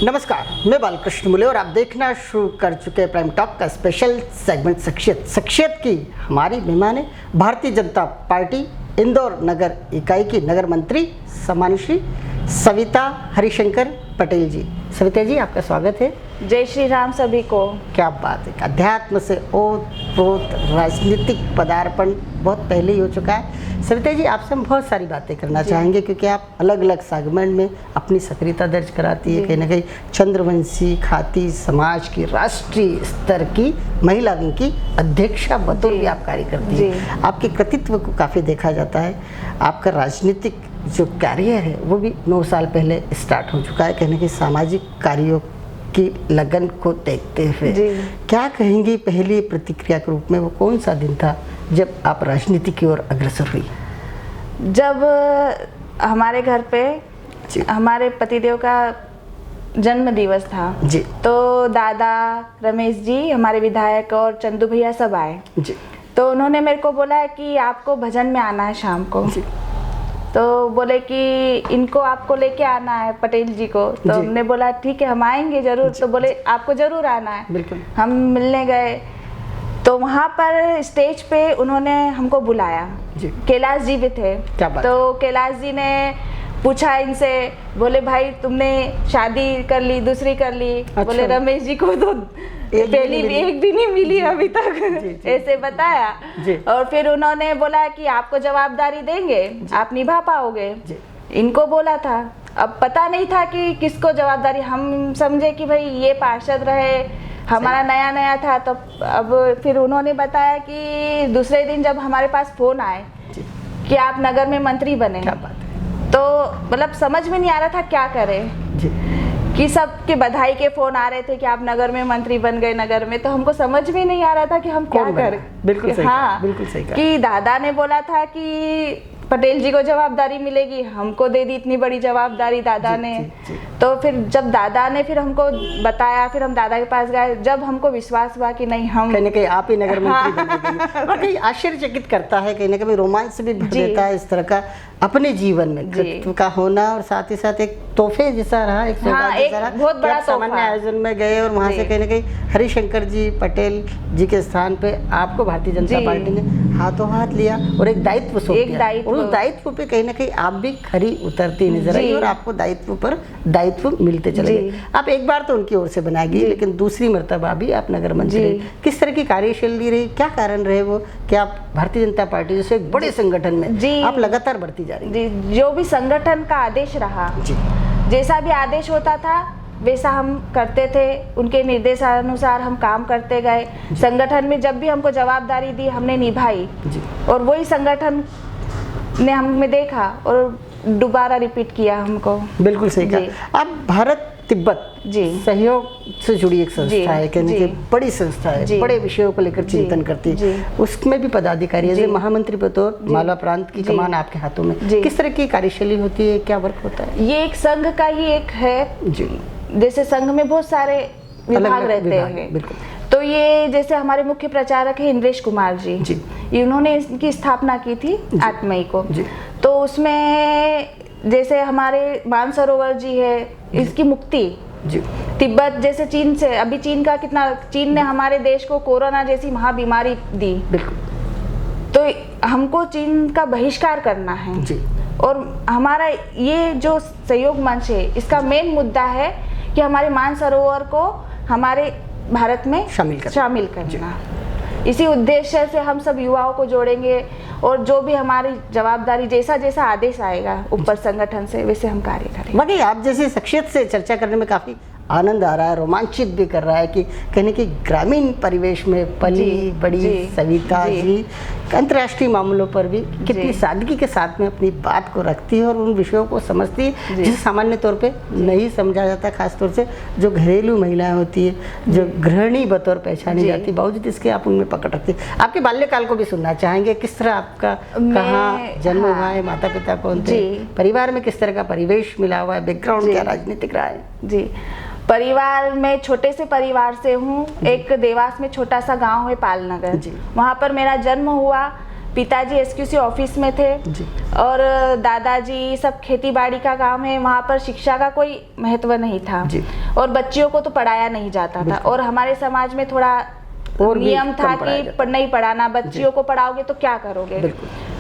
नमस्कार, मैं बालकृष्ण मुले और आप देखना शुरू कर चुके हैं प्राइम टॉक का स्पेशल सेगमेंट शख्सियत की हमारी मेहमान है भारतीय जनता पार्टी इंदौर नगर इकाई की नगर मंत्री सम्मानित श्री सविता हरिशंकर पटेल जी। सविता जी, आपका स्वागत है। जय श्री राम सभी को। क्या बात है, अध्यात्म से ओत प्रोत राजनीतिक पदार्पण बहुत पहले ही हो चुका है। सविता जी, आपसे हम बहुत सारी बातें करना चाहेंगे क्योंकि आप अलग अलग सेगमेंट में अपनी सक्रियता दर्ज कराती है। कहीं ना कहीं चंद्रवंशी खाती समाज की राष्ट्रीय स्तर की महिला विंग की अध्यक्षा बतौर भी आप कार्य करती है। आपके कृतित्व को काफ़ी देखा जाता है। आपका राजनीतिक जो कैरियर है वो भी 9 साल पहले स्टार्ट हो चुका है। कहने के सामाजिक कार्यों की लगन को देखते हुए क्या कहेंगी, पहली प्रतिक्रिया के रूप में वो कौन सा दिन था जब आप राजनीति की ओर अग्रसर हुई? जब हमारे घर पे हमारे पतिदेव का जन्म दिवस था जी, तो दादा रमेश जी हमारे विधायक और चंदू भैया सब आए जी। तो उन्होंने मेरे को बोला कि आपको भजन में आना है शाम को जी। तो बोले कि इनको आपको लेके आना है पटेल जी को। तो हमने बोला ठीक है, हम आएंगे जरूर। तो बोले आपको जरूर आना है। बिल्कुल। हम मिलने गए तो वहाँ पर स्टेज पे उन्होंने हमको बुलाया। कैलाश जी भी थे। तो कैलाश जी ने पूछा इनसे, बोले भाई तुमने शादी कर ली, दूसरी कर ली? अच्छा। बोले रमेश जी को तो पहली एक भी नहीं मिली अभी तक। ऐसे बताया जी। और फिर उन्होंने बोला कि आपको जवाबदारी देंगे, आप निभा पाओगे। इनको बोला था, अब पता नहीं था कि किसको जवाबदारी। हम समझे कि भाई ये पार्षद रहे, हमारा नया नया था। तो अब फिर उन्होंने बताया कि दूसरे दिन जब हमारे पास फोन आए कि आप नगर में मंत्री बने, तो मतलब समझ में नहीं आ रहा था क्या करें कि सबके बधाई के फोन आ रहे थे कि आप नगर में मंत्री बन गए नगर में। तो हमको समझ में नहीं आ रहा था कि हम क्या करें। बिल्कुल सही। हाँ, बिल्कुल सही कहा। कि दादा ने बोला था कि पटेल जी को जवाबदारी मिलेगी, हमको दे दी इतनी बड़ी जवाबदारी दादा ने। तो फिर जब दादा ने फिर हमको बताया, फिर हम दादा के पास गए। जब हमको विश्वास हुआ कि नहीं, हम कहीं ना कहीं आप ही नगर मंत्री बनेंगे। और कहीं आश्चर्यचकित करता है, कहीं ना कहीं रोमांच भी भर देता है इस तरह का अपने जीवन में कृतित्व का होना। और साथ ही साथ एक तोहफे जैसा रहा, एक सौगात जैसा रहा। बहुत बड़ा सामान्य आयोजन में गए और वहाँ से कहीं ना कहीं हरिशंकर जी पटेल जी के स्थान पे आपको भारतीय जनता पार्टी ने हाथों हाथ लिया और एक दायित्व सौंप दिया। और उस दायित्व पे कहीं ना कहीं आप भी खरी उतरती नजर आई और आपको दायित्व पर दायित्व मिलते चले गए। आप एक बार तो उनकी ओर से बनाई गई, लेकिन दूसरी मर्तबा भी आप नगर मंत्री। किस तरह की कार्यशैली रही, क्या कारण रहे वो कि आप भारतीय जनता पार्टी जैसे एक बड़े संगठन में आप लगातार बढ़ती जा रही? जो भी संगठन का आदेश रहा, जैसा भी आदेश होता था वैसा हम करते थे। उनके निर्देशानुसार हम काम करते गए। संगठन में जब भी हमको जवाबदारी दी हमने निभाई और वही संगठन ने हमें देखा और दोबारा रिपीट किया हमको। बिल्कुल सही कहा। अब भारत तिब्बत सहयोग से जुड़ी एक संस्था है, कहने की बड़ी संस्था है, बड़े विषयों को लेकर चिंतन करती है। उसमें भी पदाधिकारी है, महामंत्री बतौर मालवा प्रांत की कमान आपके हाथों में। किस तरह की कार्यशैली होती है, क्या वर्क होता है? ये एक संघ का ही एक है जी। जैसे संघ में बहुत सारे विभाग रहते हैं। बिल्कुल। तो ये जैसे हमारे मुख्य प्रचारक है इंद्रेश कुमार जी, इन्होंने इसकी स्थापना की थी 8 मई को। तो उसमें जैसे हमारे मानसरोवर जी है, इसकी मुक्ति तिब्बत जैसे चीन से, अभी चीन का कितना, चीन ने हमारे देश को कोरोना जैसी महाबीमारी दी। तो हमको चीन का बहिष्कार करना है जी। और हमारा ये जो सहयोग मंच है, इसका मेन मुद्दा है कि हमारे मानसरोवर को हमारे भारत में शामिल करना। इसी उद्देश्य से हम सब युवाओं को जोड़ेंगे और जो भी हमारी जवाबदारी, जैसा जैसा आदेश आएगा ऊपर संगठन से, वैसे हम कार्य करेंगे। बाकी आप जैसे शख्सियत से चर्चा करने में काफ़ी आनंद आ रहा है, रोमांचित भी कर रहा है कि कहने की ग्रामीण परिवेश में पली बड़ी सविता जी अंतर्राष्ट्रीय मामलों पर भी कितनी सादगी के साथ में अपनी बात को रखती है और उन विषयों को समझती है जिसे सामान्य तौर पे नहीं समझा जाता। खासतौर से जो घरेलू महिलाएं होती है, जो गृहिणी बतौर पहचानी जाती, बावजूद इसके आप उनमें पकड़ रखती है। आपके बाल्यकाल को भी सुनना चाहेंगे, किस तरह आपका कहाँ जन्म हुआ है, माता पिता कौन थे, परिवार में किस तरह का परिवेश मिला हुआ है, बैकग्राउंड क्या राजनीतिक रहा है? जी, परिवार में छोटे से परिवार से हूँ। एक देवास में छोटा सा गांव है पालनगर, वहाँ पर मेरा जन्म हुआ। पिताजी एसक्यूसी ऑफिस में थे जी। और दादाजी सब खेती बाड़ी का काम है, वहाँ पर शिक्षा का कोई महत्व नहीं था जी। और बच्चियों को तो पढ़ाया नहीं जाता था और हमारे समाज में थोड़ा और नियम था कि नहीं पढ़ाना, बच्चियों को पढ़ाओगे तो क्या करोगे।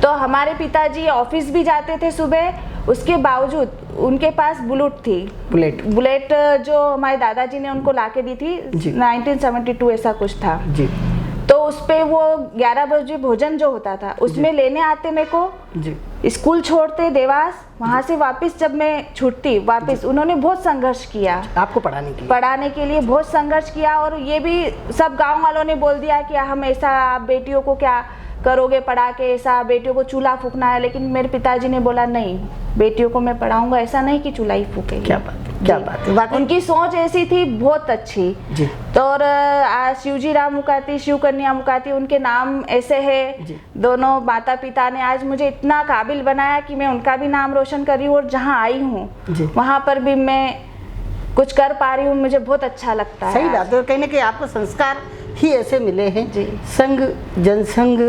तो हमारे पिताजी ऑफिस भी जाते थे सुबह, उसके बावजूद उनके पास बुलेट जो हमारे दादाजी ने उनको लाके दी थी 1972 ऐसा कुछ था जी। तो उस पे वो 11 बजे भोजन जो होता था उसमें लेने आते मेरे को जी। स्कूल छोड़ते देवास, वहाँ से वापस जब मैं छूटती वापस, उन्होंने बहुत संघर्ष किया आपको पढ़ाने के लिए बहुत संघर्ष किया। और ये भी सब गांव वालों ने बोल दिया कि हम ऐसा, आप बेटियों को क्या करोगे पढ़ा के, ऐसा बेटियों को चूल्हा फूकना है। लेकिन मेरे पिताजी ने बोला नहीं, बेटियों को मैं पढ़ाऊंगा, ऐसा नहीं कि चूल्हा ही फूके। क्या बात है। उनकी सोच ऐसी थी, बहुत अच्छी जी। तो और शिवजी राम मुकाती, शिव कन्या मुकाती, उनके नाम ऐसे है। दोनों माता पिता ने आज मुझे इतना काबिल बनाया कि मैं उनका भी नाम रोशन कर रही हूँ और जहाँ आई हूँ वहाँ पर भी मैं कुछ कर पा रही हूँ, मुझे बहुत अच्छा लगता है। सही बात है। कहीं ना कहीं आपको संस्कार ही ऐसे मिले हैं। संघ, जनसंघ,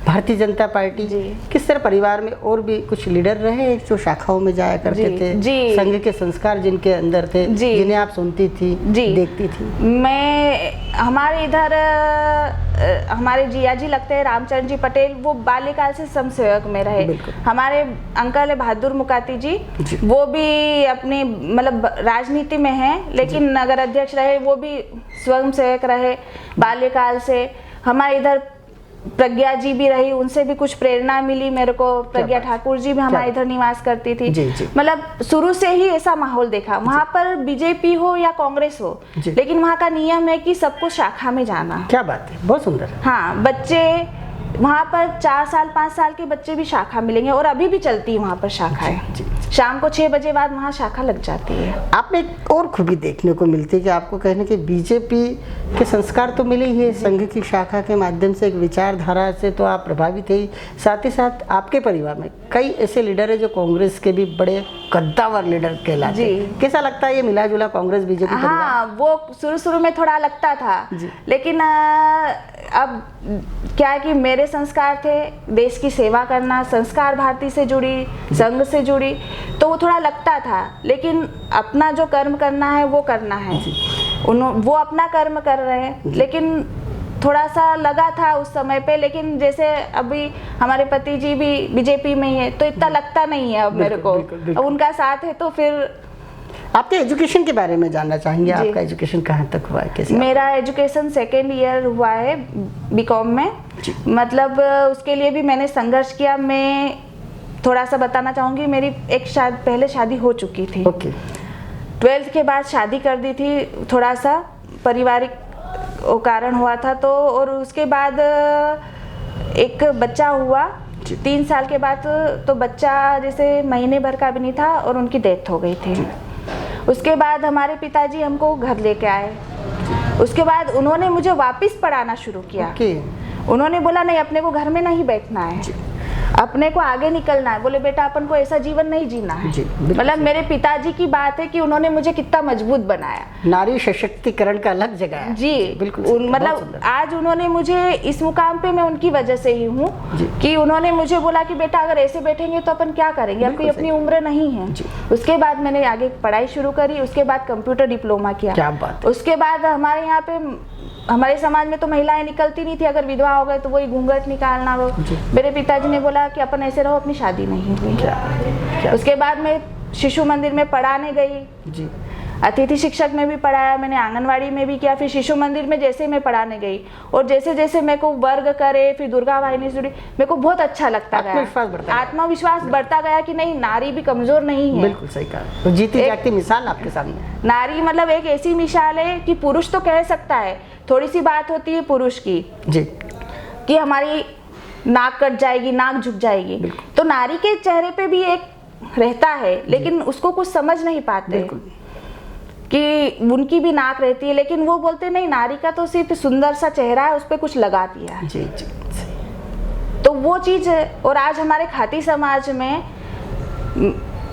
भारतीय जनता पार्टी, किस तरह परिवार में और भी कुछ लीडर रहे जो शाखाओं में जाया करते थे, संघ के संस्कार जिनके अंदर थे, जिन्हें आप सुनती थी, देखती थी? मैं हमारे इधर हमारे जिया जी लगते हैं रामचंद्र जी पटेल, वो बाल्यकाल से समाज सेवक में रहे। हमारे अंकल है बहादुर मुकाती जी, वो भी अपनी मतलब राजनीति में हैं, लेकिन नगर अध्यक्ष रहे, वो भी स्वयं सेवक रहे बाल्यकाल से। हमारे इधर प्रज्ञा जी भी रही, उनसे भी कुछ प्रेरणा मिली मेरे को। प्रज्ञा ठाकुर जी भी हमारे इधर निवास करती थी। मतलब शुरू से ही ऐसा माहौल देखा, वहाँ पर बीजेपी हो या कांग्रेस हो, लेकिन वहाँ का नियम है कि सबको शाखा में जाना। क्या बात है, बहुत सुंदर। हाँ, बच्चे वहाँ पर 4 साल 5 साल के बच्चे भी शाखा मिलेंगे और अभी भी चलती है वहाँ पर शाखाएं। शाम को 6 बजे बाद वहाँ शाखा लग जाती है। आप में एक और खूबी देखने को मिलती है कि आपको कहने के बीजेपी के संस्कार तो मिले ही है, संघ की शाखा के माध्यम से, एक विचारधारा से तो आप प्रभावित है ही, साथ ही साथ आपके परिवार में कई ऐसे लीडर है जो कांग्रेस के भी बड़े कद्दावर लीडर कहलाते हैं। कैसा लगता है ये मिला जुला कांग्रेस बीजेपी? हाँ, वो शुरू में थोड़ा लगता था, लेकिन अब क्या है कि मेरे संस्कार थे देश की सेवा करना, संस्कार भारती से जुड़ी, संघ से जुड़ी, तो वो थोड़ा लगता था। लेकिन अपना जो कर्म करना है वो करना है, वो अपना कर्म कर रहे हैं। लेकिन थोड़ा सा लगा था उस समय पे, लेकिन जैसे अभी हमारे पति जी भी बीजेपी में ही है तो इतना लगता नहीं है अब मेरे को। अब उनका साथ है तो फिर। आपके एजुकेशन के बारे में जानना चाहेंगे, आपका एजुकेशन कहाँ तक हुआ है, कैसे? मेरा एजुकेशन 2nd ईयर हुआ है बीकॉम में। मतलब उसके लिए भी मैंने संघर्ष किया। मैं थोड़ा सा बताना चाहूँगी, मेरी एक पहले शादी हो चुकी थी। 12th के बाद शादी कर दी थी, थोड़ा सा पारिवारिक कारण हुआ था तो। और उसके बाद एक बच्चा हुआ 3 साल के बाद, तो बच्चा जैसे महीने भर का भी नहीं था और उनकी डेथ हो गई थी। उसके बाद हमारे पिताजी हमको घर लेके आए। उसके बाद उन्होंने मुझे वापस पढ़ाना शुरू किया। उन्होंने बोला नहीं, अपने को घर में नहीं बैठना है, अपने को आगे निकलना है। बोले बेटा अपन को ऐसा जीवन नहीं जीना है। मतलब मेरे पिताजी की बात है कि उन्होंने मुझे कितना मजबूत बनाया। नारी सशक्तिकरण का अलग जगह है। जी बिल्कुल। मतलब आज उन्होंने मुझे इस मुकाम पे, मैं उनकी वजह से ही हूँ कि उन्होंने मुझे बोला कि बेटा अगर ऐसे बैठेंगे तो अपन क्या करेंगे, अब कोई अपनी उम्र नहीं है। उसके बाद मैंने आगे पढ़ाई शुरू करी, उसके बाद कंप्यूटर डिप्लोमा किया। उसके बाद हमारे यहाँ पे, हमारे समाज में तो महिलाएं निकलती नहीं थी, अगर विधवा हो गए तो वही घूंघट निकालना। वो मेरे पिताजी ने बोला कि अपन ऐसे रहो, अपनी शादी नहीं हुई। उसके बाद मैं शिशु मंदिर में पढ़ाने गई, अतिथि शिक्षक में भी पढ़ाया मैंने, आंगनवाड़ी में भी किया। फिर शिशु मंदिर में जैसे मैं पढ़ाने गई और जैसे जैसे मेरे को वर्ग करे, फिर दुर्गा वाहिनी से जुड़ी, मेरे को बहुत अच्छा लगता गया, आत्मविश्वास बढ़ता गया कि नहीं, नारी भी कमजोर नहीं है। बिल्कुल सही कहा। तो जीती जागती मिसाल आपके सामने। नारी मतलब एक ऐसी मिसाल है कि पुरुष तो कह सकता है, थोड़ी सी बात होती है पुरुष की कि हमारी नाक कट जाएगी, नाक झुक जाएगी, तो नारी के चेहरे पे भी एक रहता है, लेकिन उसको कुछ समझ नहीं पाते कि उनकी भी नाक रहती है। लेकिन वो बोलते नहीं, नारी का तो सिर्फ सुंदर सा चेहरा है, उस पर कुछ लगा दिया है। तो वो चीज। और आज हमारे खाती समाज में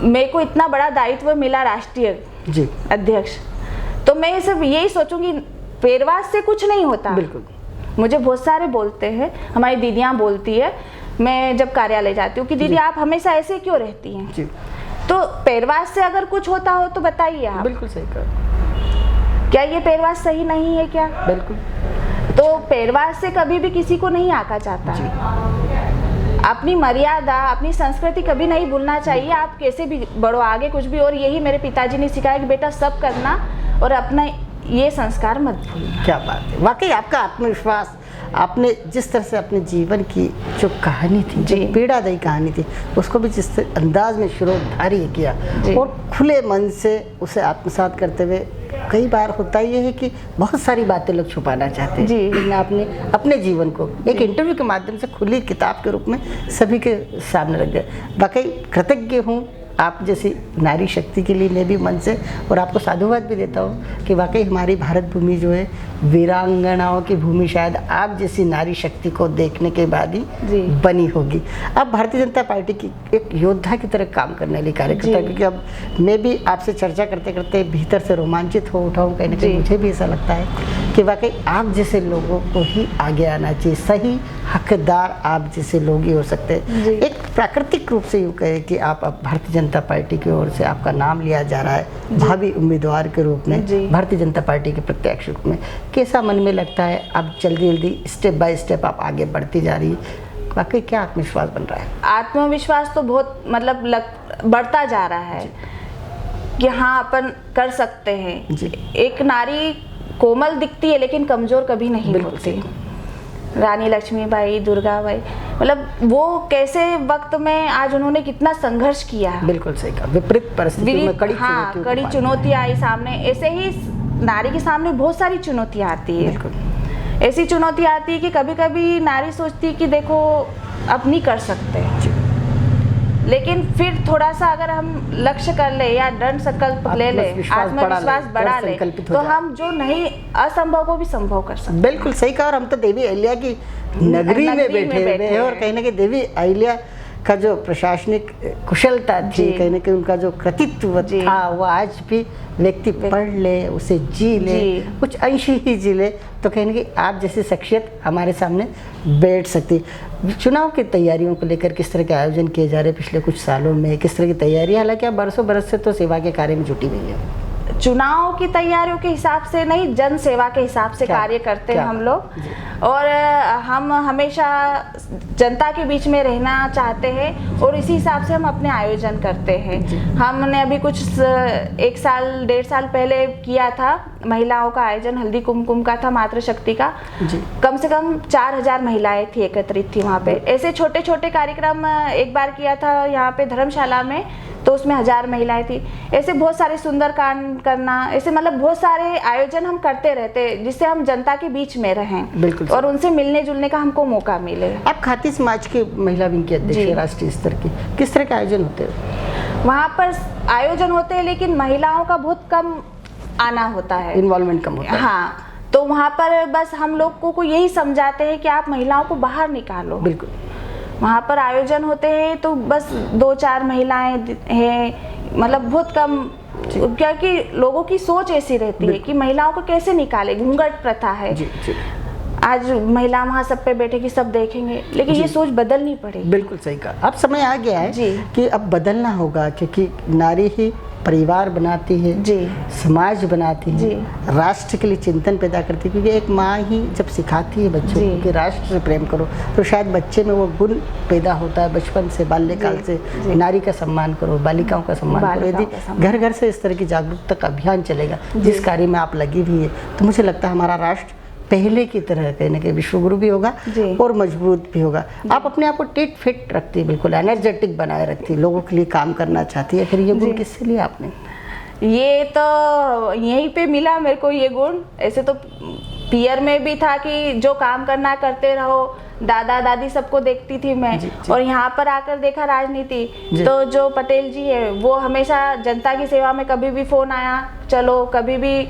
मेरे को इतना बड़ा दायित्व मिला, राष्ट्रीय अध्यक्ष, तो मैं सिर्फ यही सोचूंगी, पेरवास से कुछ नहीं होता। बिल्कुल। मुझे बहुत सारे बोलते हैं, हमारी दीदियाँ बोलती है, मैं जब कार्यालय जाती हूँ कि दीदी आप हमेशा ऐसे क्यों रहती हैं जी। तो पेरवास से अगर कुछ होता हो तो बताइए आप। बिल्कुल सही कहा। क्या ये पेरवास सही नहीं है क्या? बिल्कुल। तो पेरवास से कभी भी किसी को नहीं आका चाहता है। अपनी मर्यादा, अपनी संस्कृति कभी नहीं भूलना चाहिए। आप कैसे भी बढ़ो आगे कुछ भी, और यही मेरे पिताजी ने सिखाया कि बेटा सब करना और अपना ये संस्कार मत भूलना। क्या बात है, वाकई आपका आत्मविश्वास, आपने जिस तरह से अपने जीवन की जो कहानी थी, जो पीड़ादायी कहानी थी, उसको भी जिस अंदाज में शिरोधार्य किया और खुले मन से उसे आत्मसात करते हुए, कई बार होता ये है कि बहुत सारी बातें लोग छुपाना चाहते हैं, लेकिन आपने अपने जीवन को एक इंटरव्यू के माध्यम से खुली किताब के रूप में सभी के सामने रख दिया। वाकई कृतज्ञ हूँ आप जैसी नारी शक्ति के लिए मैं भी मन से, और आपको साधुवाद भी देता हूँ कि वाकई हमारी भारत भूमि जो है वीरांगनाओं की भूमि शायद आप जैसी नारी शक्ति को देखने के बाद ही बनी होगी। अब भारतीय जनता पार्टी की एक योद्धा की तरह काम करने वाली कार्यकर्ता, क्योंकि अब मैं भी आपसे चर्चा करते करते भीतर से रोमांचित हो उठा हूँ। कहीं ना कहीं मुझे भी ऐसा लगता है कि वाकई आप जैसे लोगों को ही आगे आना चाहिए। सही हकदार आप जैसे लोग ही हो सकते हैं। एक प्राकृतिक रूप से यूँ कहे कि आप अब भारतीय जनता पार्टी की ओर से आपका नाम लिया जा रहा है भावी उम्मीदवार के रूप में, भारतीय जनता पार्टी के प्रत्याशी रूप में। कैसा मन में लगता है? अब जल्दी जल्दी स्टेप बाय स्टेप आप आगे बढ़ती जा रही है, वाकई क्या आत्मविश्वास बन रहा है? आत्मविश्वास तो बहुत बढ़ता जा रहा है कि हाँ अपन कर सकते हैं। एक नारी कोमल दिखती है लेकिन कमजोर कभी नहीं होती। रानी लक्ष्मीबाई, दुर्गाबाई, मतलब वो कैसे वक्त में आज उन्होंने कितना संघर्ष किया। बिल्कुल सही कहा। विपरीत परिस्थितियों में कड़ी चुनौतियां आई सामने। ऐसे ही नारी के सामने बहुत सारी चुनौतियां आती है। बिल्कुल ऐसी चुनौतियां आती है कि कभी कभी नारी सोचती है कि देखो अब नहीं कर सकते, लेकिन फिर थोड़ा सा अगर हम लक्ष्य कर ले या दृढ़ संकल्प ले ले, आत्मविश्वास बढ़ा ले, तो हम जो नहीं असंभव को भी संभव कर सकते। बिल्कुल सही कहा। और हम तो देवी अहिल्या की नगरी में बैठे हुए हैं, और कहीं ना कहीं देवी अहिल्या का जो प्रशासनिक कुशलता थी, कहीं ना कहीं उनका जो कृतित्व था, वो आज भी व्यक्ति पढ़ ले, उसे जी ले, कुछ अंश ही जी ले, तो कहीं ना कहीं आप जैसी शख्सियत हमारे सामने बैठ सकती। चुनाव की तैयारियों को लेकर किस तरह के आयोजन किए जा रहे हैं पिछले कुछ सालों में, किस तरह की तैयारी? हालांकि आप बरसों बरस से तो सेवा के कार्य में जुटी हुई है। चुनाव की तैयारियों के हिसाब से नहीं, जन सेवा के हिसाब से कार्य करते हैं हम लोग, और हम हमेशा जनता के बीच में रहना चाहते हैं और इसी हिसाब से हम अपने आयोजन करते हैं। हमने अभी कुछ 1 साल 1.5 साल पहले किया था महिलाओं का आयोजन, हल्दी कुमकुम का था, मातृशक्ति का। कम से कम 4000 महिलाएं थी, एकत्रित थी वहाँ पे। ऐसे छोटे छोटे कार्यक्रम एक बार किया था यहाँ पे धर्मशाला में, तो उसमें 1000 महिलाएं थी। ऐसे बहुत सारे सुंदरकांड करना, ऐसे मतलब बहुत सारे आयोजन हम करते रहते हैं जिससे हम जनता के बीच में रहें। बिल्कुल। और उनसे मिलने जुलने का हमको मौका मिले। आप खाती समाज के महिला विंग की अध्यक्ष राष्ट्रीय स्तर की, किस तरह के आयोजन होते हैं वहाँ पर? आयोजन होते हैं लेकिन महिलाओं का बहुत कम आना होता है, इन्वॉल्वमेंट कम होता है। हाँ, तो वहाँ पर बस हम लोग को यही समझाते हैं कि आप महिलाओं को बाहर निकालो। बिल्कुल। वहाँ पर आयोजन होते हैं तो बस 2-4 महिलाएं हैं, मतलब बहुत कम, क्योंकि लोगों की सोच ऐसी रहती है कि महिलाओं को कैसे निकाले, घूंघट प्रथा है। आज महिला वहाँ सब पे बैठे कि सब देखेंगे, लेकिन ये सोच बदलनी पड़ेगी। बिल्कुल सही कहा। अब समय आ गया है कि अब बदलना होगा, क्योंकि नारी ही परिवार बनाती है, समाज बनाती है, राष्ट्र के लिए चिंतन पैदा करती है। क्योंकि एक माँ ही जब सिखाती है बच्चों को कि राष्ट्र से प्रेम करो, तो शायद बच्चे में वो गुण पैदा होता है बचपन से, बाल्यकाल से। नारी का सम्मान करो, बालिकाओं का सम्मान करो। यदि घर घर से इस तरह की जागरूकता का अभियान चलेगा, जिस कार्य में आप लगी हुई है, तो मुझे लगता है हमारा राष्ट्र पहले की तरह कहीं ना कहीं विश्वगुरु भी होगा और मजबूत भी होगा। आप अपने आप को टिट फिट रखती है, बिल्कुल एनर्जेटिक बनाए रखती है, लोगों के लिए काम करना चाहती है। फिर ये गुण किससे लिया आपने? ये तो यहीं पे मिला मेरे को ये गुण। ऐसे तो पीयर में भी था कि जो काम करना करते रहो, दादा दादी सबको देखती थी मैं। और यहाँ पर आकर देखा राजनीति, तो जो पटेल जी है वो हमेशा जनता की सेवा में, कभी भी फोन आया चलो, कभी भी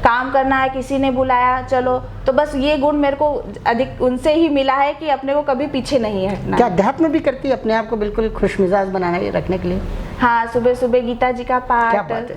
काम करना है किसी ने बुलाया चलो, तो बस ये गुण मेरे को अधिक उनसे ही मिला है कि अपने को कभी पीछे नहीं हटना। क्या अध्यात्म भी करती है अपने आप को बिल्कुल खुश मिजाज बनाने रखने के लिए? हाँ, सुबह सुबह गीता जी का पाठ,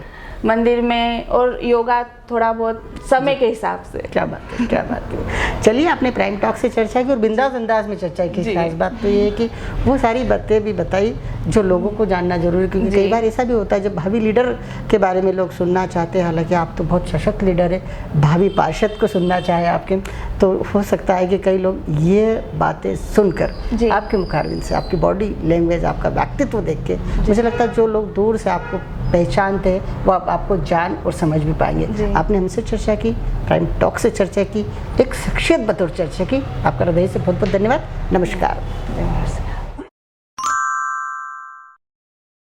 मंदिर में, और योगा थोड़ा बहुत समय के हिसाब से। क्या बात है, क्या बात है। चलिए, आपने प्राइम टॉक से चर्चा की और बिंदास अंदाज में चर्चा की। खास बात तो ये है कि वो सारी बातें भी बताई जो लोगों को जानना जरूरी है, क्योंकि कई बार ऐसा भी होता है जब भावी लीडर के बारे में लोग सुनना चाहते हैं, हालांकि आप तो बहुत सशक्त लीडर है, भावी पार्षद को सुनना चाहे आपके, तो हो सकता है कि कई लोग ये बातें सुनकर आपके मुखारबिन से, आपकी बॉडी लैंग्वेज, आपका व्यक्तित्व देख के, मुझे लगता है जो लोग दूर से आपको पहचानते हैं वो आपको जान और समझ भी पाएंगे। आपने हमसे चर्चा की, प्राइम टॉक से चर्चा की, एक शख्सियत बतौर चर्चा की। आपका हृदय से बहुत बहुत धन्यवाद। नमस्कार।